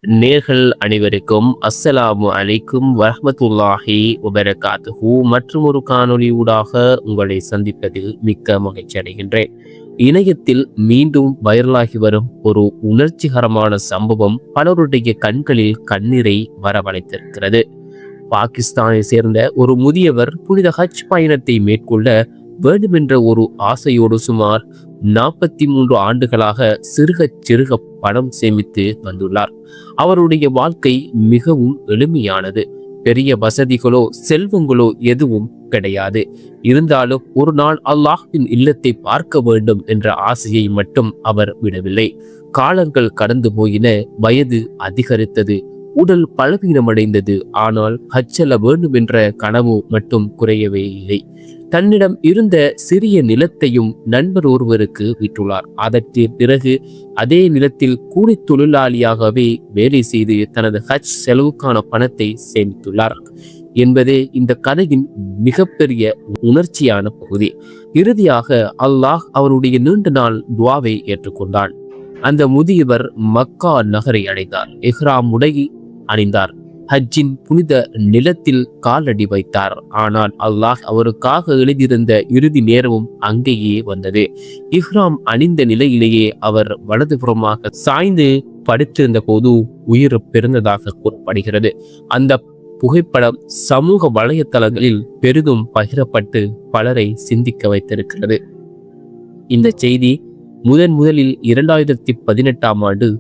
நேர்கள் அனைவருக்கும் அஸ்ஸலாமு அலைக்கும் வரஹ்மத்துல்லாஹி வபரகாத்துஹு. மற்றும் ஒரு காணொளி ஊடாக உங்களை சந்திப்பதில் மிக்க மகிழ்ச்சி அடைகின்றேன். இணையத்தில் மீண்டும் வைரலாகி வரும் ஒரு உணர்ச்சிகரமான சம்பவம் பலருடைய கண்களில் கண்ணீரை வரவழைத்திருக்கிறது. பாகிஸ்தானை சேர்ந்த ஒரு முதியவர் புனித ஹஜ் பயணத்தை மேற்கொள்ள வேண்டுமென்ற ஒரு ஆசையோடு சுமார் 43 ஆண்டுகளாக சிறுக சிறுக பணம் சேமித்து வந்துள்ளார். அவருடைய வாழ்க்கை மிகவும் எளிமையானது. பெரிய வசதிகளோ செல்வங்களோ எதுவும் கிடையாது. இருந்தாலும் ஒரு நாள் அல்லாஹ்வின் இல்லத்தை பார்க்க வேண்டும் என்ற ஆசையை மட்டும் அவர் விடவில்லை. காலங்கள் கடந்து போயின, வயது அதிகரித்தது, உடல் பலவீனமடைந்தது. ஆனால் ஹஜ் செல்ல வேண்டும் என்ற கனவு மட்டும் குறையவே இல்லை. தன்னிடம் இருந்த சிறிய நிலத்தையும் நண்பர் ஒருவருக்கு விற்றுள்ளார். அதற்கு பிறகு அதே நிலத்தில் கூலி தொழிலாளியாகவே வேலை செய்து தனது ஹஜ் செலவுக்கான பணத்தை சேமித்துள்ளார் என்பதே இந்த கதையின் மிகப்பெரிய உணர்ச்சியான பகுதி. இறுதியாக அல்லாஹ் அவருடைய நீண்ட நாள் துவாவை ஏற்றுக்கொண்டான். அந்த முதியவர் மக்கா நகரை அடைந்தார். இஹ்ராம் உடை அணிந்தார். ஹஜ்ஜின் புனித நிலத்தில் காலடி வைத்தார். ஆனால் அல்லாஹ் அவருக்காக எழுதியிருந்த இறுதி நேரமும் அங்கேயே வந்தது. இஹ்ராம் அணிந்த நிலையிலேயே அவர் வலதுபுறமாக சாய்ந்து படுத்திருந்த போது உயிர் பிறந்ததாக கூறப்படுகிறது. அந்த புகைப்படம் சமூக வலைத்தளங்களில் பெரிதும் பகிரப்பட்டு பலரை சிந்திக்க வைத்திருக்கிறது. இந்த செய்தி முதலில் 2018ஆம் ஆண்டு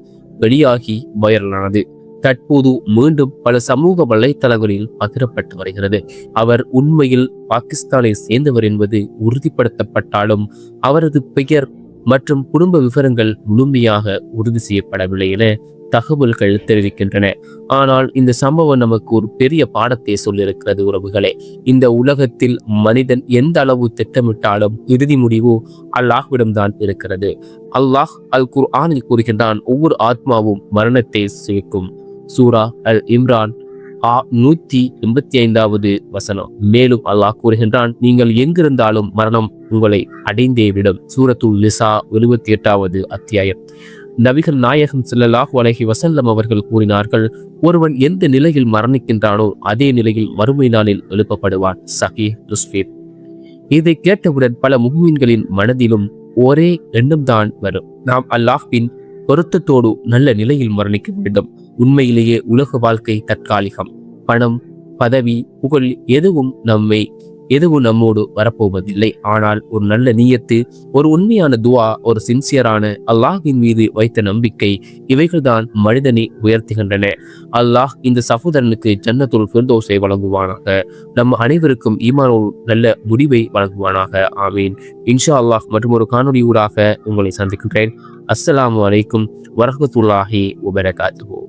வெளியாகி வைரலானது. தற்போது மீண்டும் பல சமூக வலைத்தளங்களில் பகிரப்பட்டு வருகிறது. அவர் உண்மையில் பாகிஸ்தானை சேர்ந்தவர் என்பது உறுதிப்படுத்தப்பட்டாலும் அவரது பெயர் மற்றும் குடும்ப விவரங்கள் முழுமையாக உறுதி செய்யப்படவில்லை என தகவல்கள் தெரிவிக்கின்றன. ஆனால் இந்த சம்பவம் நமக்கு ஒரு பெரிய பாடத்தை சொல்லியிருக்கிறது. உறவுகளே, இந்த உலகத்தில் மனிதன் எந்த அளவு திட்டமிட்டாலும் இறுதி முடிவு அல்லாஹ்விடம்தான் இருக்கிறது. அல்லாஹ் அல் குர்ஆனில் கூறுகின்றான், ஒவ்வொரு ஆத்மாவும் மரணத்தை சேர்க்கும். சூரா அல் இம்ரான் 185வது வசனம். மேலும் அல்லாஹ் கூறுகின்றான், நீங்கள் எங்கிருந்தாலும் மரணம் உங்களை அடைந்தே விடும். சூரத்துல் நிசா 78வது அத்தியாயம். நபிகள் நாயகம் ஸல்லல்லாஹு அலைஹி வஸல்லம் அவர்கள் கூறினார்கள், ஒருவன் எந்த நிலையில் மரணிக்கின்றானோ அதே நிலையில் மறுமை நாளில் எழுப்பப்படுவான். சஹீஹ் முஸ்லிம். இதை கேட்டவுடன் பல முஃமின்களின் மனதிலும் ஒரே எண்ணம் தான் வரும், நாம் அல்லாஹ்வின் பொருத்தத்தோடு நல்ல நிலையில் மரணிக்க வேண்டும். உண்மையிலேயே உலக வாழ்க்கை தற்காலிகம். பணம், பதவி, புகழ் எதுவும் நம்மோடு வரப்போவதில்லை. ஆனால் ஒரு நல்ல நியத்து, ஒரு உண்மையான துவா, ஒரு சின்சியரான அல்லாஹ்வின் மீது வைத்த நம்பிக்கை, இவைகள்தான் மனிதனை உயர்த்துகின்றன. அல்லாஹ் இந்த சகோதரனுக்கு ஜன்னத்துல் ஃபிர்தௌஸை வழங்குவானாக. நம் அனைவருக்கும் ஈமானோடு நல்ல முடிவை வழங்குவானாக. ஆமீன். இன்ஷா அல்லாஹ் மற்றும் ஒரு காணொளி ஊடாக உங்களை சந்திக்கின்றேன். அஸ்ஸலாமு அலைக்கும் வரஹ்மத்துல்லாஹி வபரகாத்துஹு.